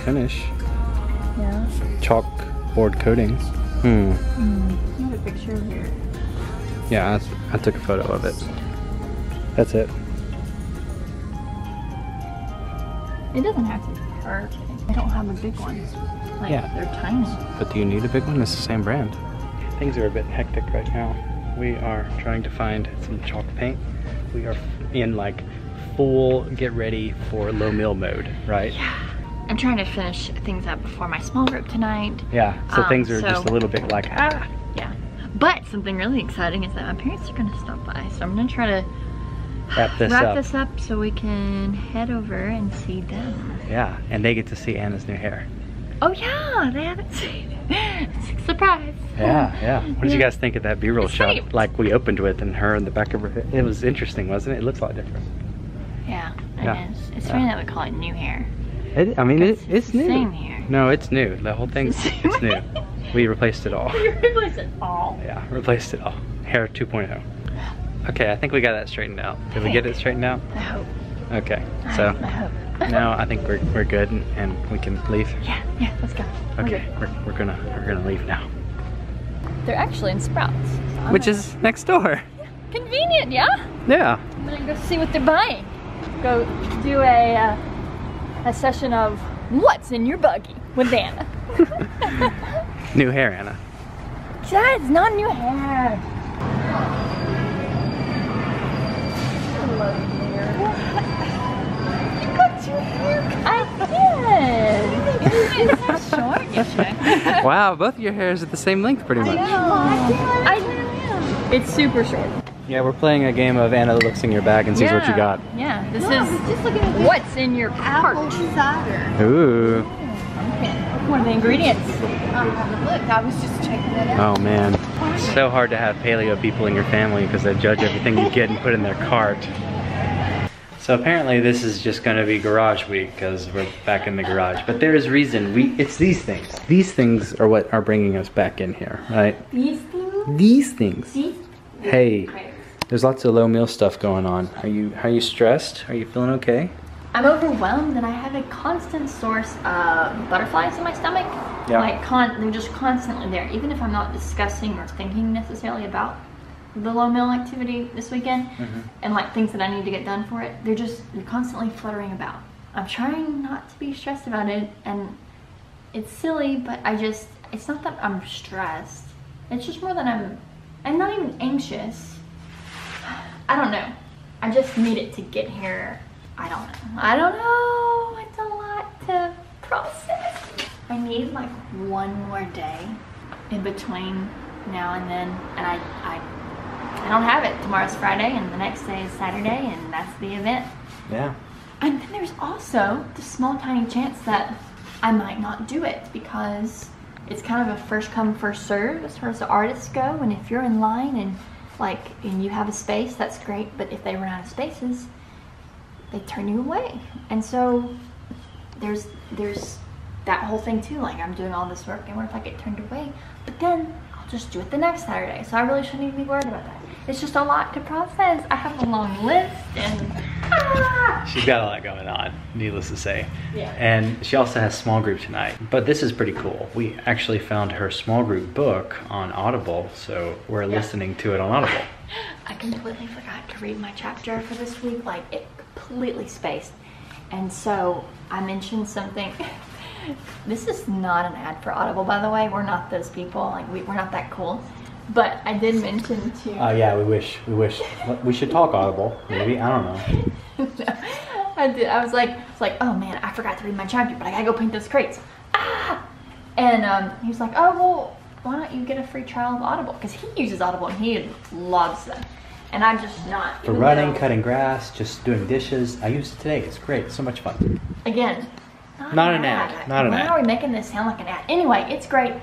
finish. Yeah. Chalkboard coatings. I have a picture of your... Yeah, I took a photo of it. That's it. It doesn't have to be perfect. I don't have a big one. Like, Yeah. they're tiny. But do you need a big one? It's the same brand. Things are a bit hectic right now. We are trying to find some chalk paint. We are in like full get ready for low mill mode, right? Yeah. I'm trying to finish things up before my small group tonight. Yeah, so things are just a little bit like, ah. Yeah. But something really exciting is that my parents are gonna stop by. So I'm gonna try to Wrap this up so we can head over and see them. Yeah, and they get to see Anna's new hair. Oh yeah, they haven't seen it. It's a surprise. Yeah. What did you guys think of that B-roll shot? Same. Like we opened with and her in the back of her head. It was interesting, wasn't it? It looks a lot different. Yeah, Yeah. it is. It's funny that we call it new hair. I mean, it's new. Same hair. No, it's new. The whole thing's it's new. We replaced it all. You replaced it all. Yeah, replaced it all. Hair 2.0. Okay, I think we got that straightened out. Did we get it straightened out? I hope. Okay, so I hope. now I think we're good and we can leave. Yeah, let's go. Okay, we're gonna leave now. They're actually in Sprouts. So Which is next door. convenient, yeah? Yeah. I'm gonna go see what they're buying. Go do a session of what's in your buggy with Anna. New hair, Anna. It's not new hair. You got your hair. I did. It's so short yesterday. Wow, both of your hairs are the same length pretty much. I know. It's super short. Yeah, we're playing a game of Anna looks in your bag and sees what you got. Yeah, this is what's in your cart. Apple cider. Ooh. Okay. What are the ingredients? I haven't looked. I was just checking it out. Oh man. It's so hard to have paleo people in your family because they judge everything you get and put in their cart. So apparently this is just going to be garage week because we're back in the garage. But there is reason. It's these things. These things are what are bringing us back in here, right? These things? These things. These? Hey, there's lots of low meal stuff going on. Are you stressed? Are you feeling okay? I'm overwhelmed and I have a constant source of butterflies in my stomach. Yeah. Like they're just constantly there. Even if I'm not discussing or thinking necessarily about the low meal activity this weekend and like things that I need to get done for it, they're constantly fluttering about. I'm trying not to be stressed about it and it's silly, but it's not that I'm stressed. It's just more that I'm not even anxious. I don't know. I just need it to get here. I don't know. It's a lot to process. I need like one more day in between now and then, and I don't have it. Tomorrow's Friday and the next day is Saturday and that's the event. Yeah. And then there's also the small tiny chance that I might not do it because it's kind of a first come first serve as far as the artists go, and if you're in line and you have a space, that's great, but if they run out of spaces, they turn you away. And so there's that whole thing too, like I'm doing all this work and what if I get turned away? But then I'll just do it the next Saturday. So I really shouldn't even be worried about that. It's just a lot to process. I have a long list and She's got a lot going on, needless to say. Yeah. And she also has small group tonight. But this is pretty cool. We actually found her small group book on Audible, so we're listening to it on Audible. I completely forgot to read my chapter for this week. Like, it completely spaced. And so I mentioned something. This is not an ad for Audible, by the way. We're not those people. Like, we're not that cool. But I did mention to... Yeah, we wish. We should talk Audible, maybe. I don't know. I did. I was like, oh man, I forgot to read my chapter, but I gotta go paint those crates. And he was like, oh, well, why don't you get a free trial of Audible? Because he uses Audible and he loves them. And I'm just not. For running, cutting grass, just doing dishes. I used it today. It's great. It's so much fun. Again, not an ad. Not an ad. Why are we making this sound like an ad? Anyway, it's great.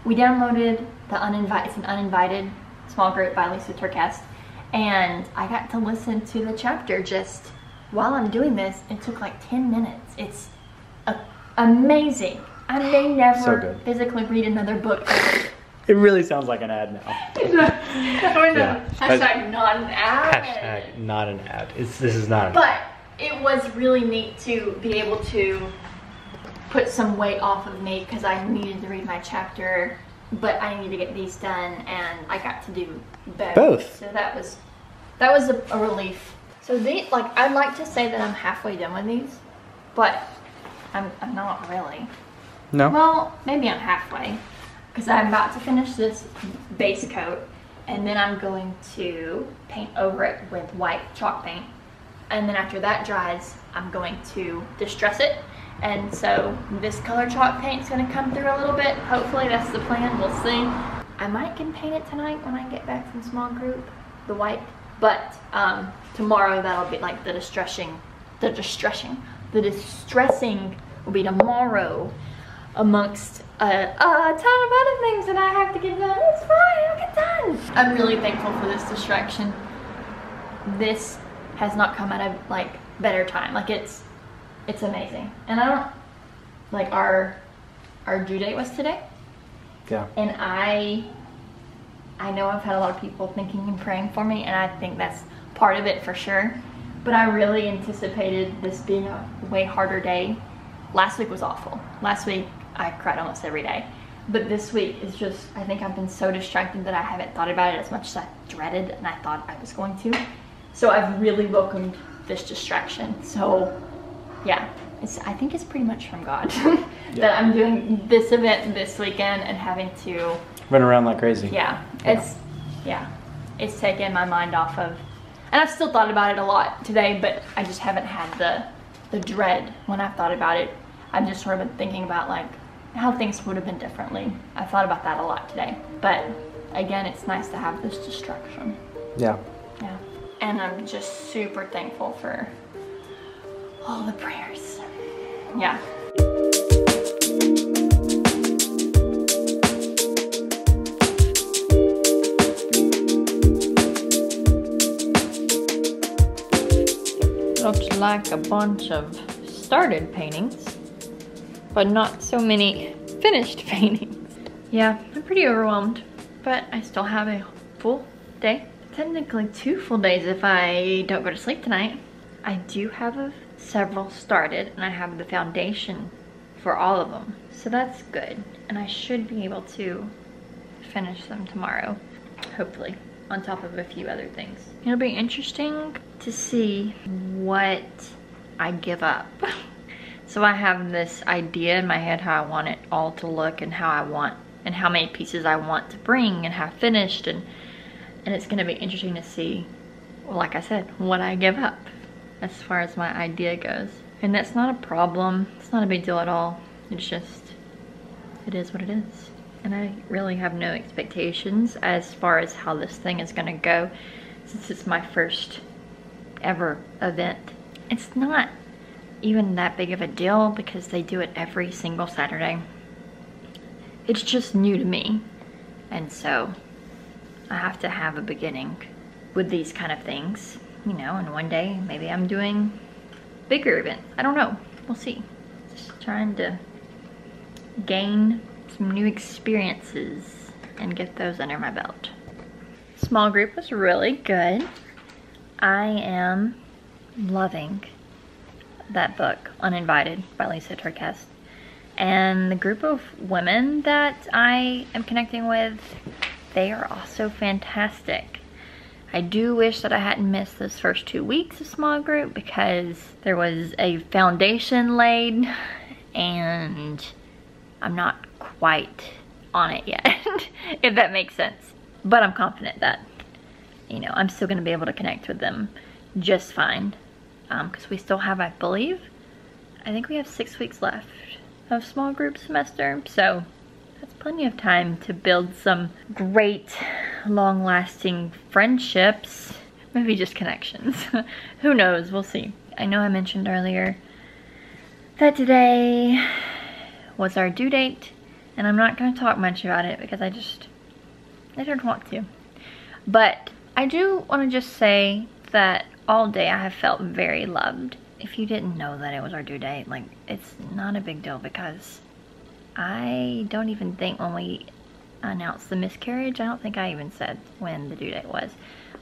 We downloaded it's an uninvited small group by Lisa Turcast. And I got to listen to the chapter just while I'm doing this. It took like 10 minutes. It's amazing. I may never physically read another book ever. It really sounds like an ad now. Yeah. Hashtag not an ad. Hashtag not an ad. This is not an ad. But it was really neat to be able to put some weight off of me because I needed to read my chapter, but I needed to get these done, and I got to do both. So that was a relief. So these, like, I'd like to say that I'm halfway done with these, but I'm not really. No? Well, maybe I'm halfway, because I'm about to finish this base coat, and then I'm going to paint over it with white chalk paint. And then after that dries, I'm going to distress it. And so this color chalk paint is going to come through a little bit. Hopefully that's the plan, we'll see. I might can paint it tonight when I get back from small group, the white. But tomorrow that'll be like the distressing will be tomorrow, amongst a ton of other things that I have to get done. It's fine, I'll get done. I'm really thankful for this distraction. This has not come at a like better time. Like it's amazing. And I don't, like, our due date was today. Yeah. And I know I've had a lot of people thinking and praying for me, and I think that's part of it for sure. But I really anticipated this being a way harder day. Last week was awful. Last week I cried almost every day. But this week is just, I think I've been so distracted that I haven't thought about it as much as I dreaded and I thought I was going to. So I've really welcomed this distraction. So yeah, I think it's pretty much from God that I'm doing this event this weekend and having to run around like crazy. Yeah, it's taken my mind off of, and I've still thought about it a lot today, but I just haven't had the dread when I've thought about it. I've just sort of been thinking about like how things would have been differently. I thought about that a lot today, but again, it's nice to have this distraction. Yeah. Yeah, and I'm just super thankful for all the prayers. Yeah. Looks like a bunch of started paintings, but not so many finished paintings. Yeah, I'm pretty overwhelmed, but I still have a full day. Technically 2 full days if I don't go to sleep tonight. I do have several started, and I have the foundation for all of them, so that's good. And I should be able to finish them tomorrow, hopefully, on top of a few other things. It'll be interesting to see what I give up. So I have this idea in my head how I want it all to look, and how I want, and how many pieces I want to bring and have finished, and it's gonna be interesting to see, well, like I said, what I give up as far as my idea goes. And that's not a problem, it's not a big deal at all. It's just, it is what it is. And I really have no expectations as far as how this thing is gonna go, since it's my first ever event. It's not even that big of a deal because they do it every single Saturday. It's just new to me, and so I have to have a beginning with these kind of things, you know, and one day maybe I'm doing bigger events. I don't know, we'll see. Just trying to gain some new experiences and get those under my belt. Small group was really good. I am loving that book, Uninvited by Lisa Turkest. And the group of women that I am connecting with, they are also fantastic. I do wish that I hadn't missed those first 2 weeks of small group because there was a foundation laid and I'm not quite on it yet, if that makes sense. But I'm confident that, you know, I'm still gonna be able to connect with them just fine. Because we still have, I think we have 6 weeks left of small group semester, so that's plenty of time to build some great long-lasting friendships, maybe just connections. Who knows, we'll see. I know I mentioned earlier that today was our due date, and I'm not going to talk much about it because I don't want to. But I do want to just say that all day I have felt very loved. If you didn't know that it was our due date, like, it's not a big deal because I don't even think when we announced the miscarriage, I don't think I even said when the due date was.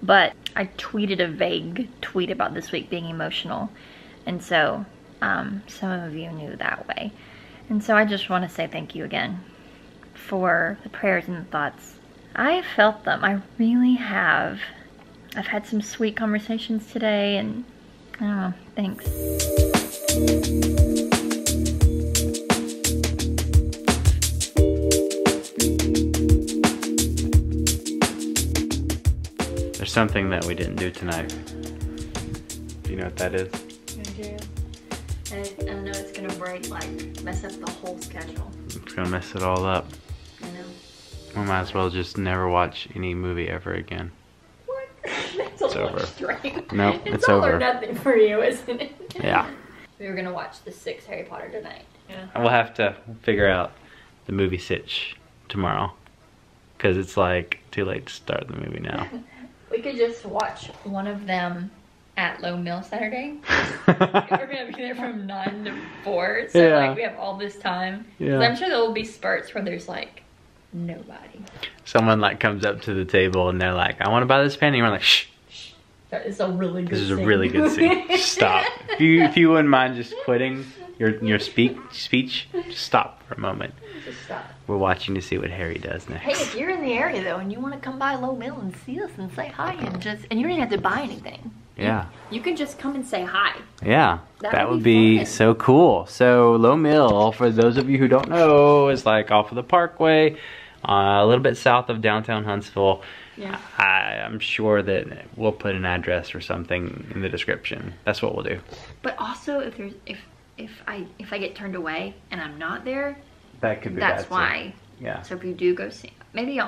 But I tweeted a vague tweet about this week being emotional, and so some of you knew that way. And so I just want to say thank you again for the prayers and the thoughts. I felt them. I really have. I've had some sweet conversations today, and I don't know, thanks. There's something that we didn't do tonight. Do you know what that is? I do. And I know it's gonna mess up the whole schedule. It's gonna mess it all up. I know. We might as well just never watch any movie ever again. What? That's a little over. strange. Nope, it's over. all or nothing for you, isn't it? Yeah. We were gonna watch the 6 Harry Potter tonight. Yeah. We'll have to figure out the movie sitch tomorrow. Because it's like too late to start the movie now. We could just watch one of them at Lowe Mill Saturday. We're gonna be there from 9 to 4, so Yeah. like we have all this time. Yeah. 'Cause I'm sure there will be spurts where there's like nobody. Someone like comes up to the table and they're like, I want to buy this pen. And you're like, shh. That is a really good This is a scene. really good scene. Stop. If you wouldn't mind just quitting your speech, just stop for a moment. Just stop. We're watching to see what Harry does next. Hey, if you're in the area though and you want to come by Lowe Mill and see us and say hi and you don't even have to buy anything. Yeah. You can just come and say hi. Yeah, That that would would be be fun. so cool. So Lowe Mill, for those of you who don't know, is like off of the Parkway, a little bit south of downtown Huntsville. Yeah. I'm sure that we'll put an address or something in the description. That's what we'll do. But also if I get turned away and I'm not there, That could be. that's bad, too. why. Yeah. So if you do go see, maybe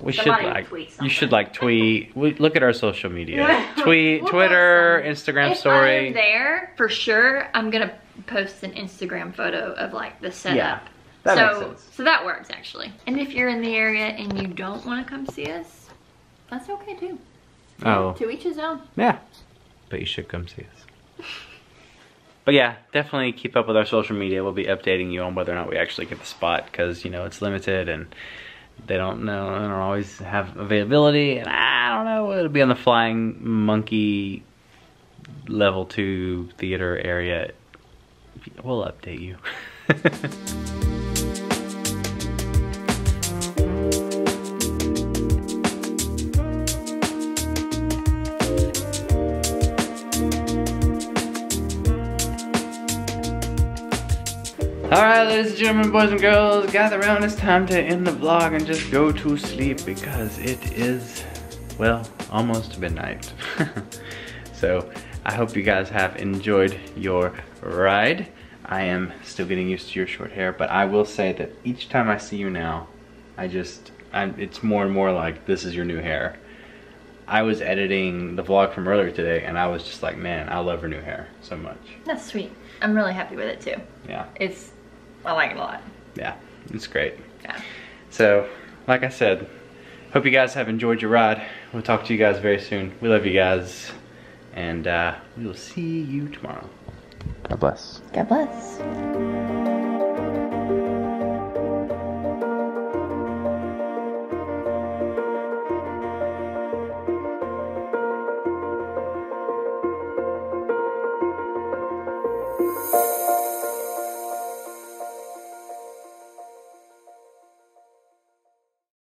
We should somebody will like. tweet You something. should like tweet. Look at our social media. Yeah. Tweet, We'll Twitter, post Instagram if story. I'm there for sure, I'm gonna post an Instagram photo of like the setup. Yeah, that makes sense. So that works actually. And if you're in the area and you don't want to come see us, that's okay too. Oh. To each his own. Yeah, but you should come see us. But yeah, definitely keep up with our social media. We'll be updating you on whether or not we actually get the spot, because you know it's limited and they don't always have availability, and I don't know, it'll be on the Flying Monkey level 2 theater area. We'll update you. Alright, ladies and gentlemen, boys and girls, gather around. It's time to end the vlog and just go to sleep because it is, well, almost midnight. So, I hope you guys have enjoyed your ride. I am still getting used to your short hair, but I will say that each time I see you now, it's more and more like this is your new hair. I was editing the vlog from earlier today and I was just like, man, I love her new hair so much. That's sweet. I'm really happy with it too. Yeah. I like it a lot. Yeah, it's great. Yeah. So, like I said, hope you guys have enjoyed your ride. We'll talk to you guys very soon. We love you guys. And we will see you tomorrow. God bless. God bless.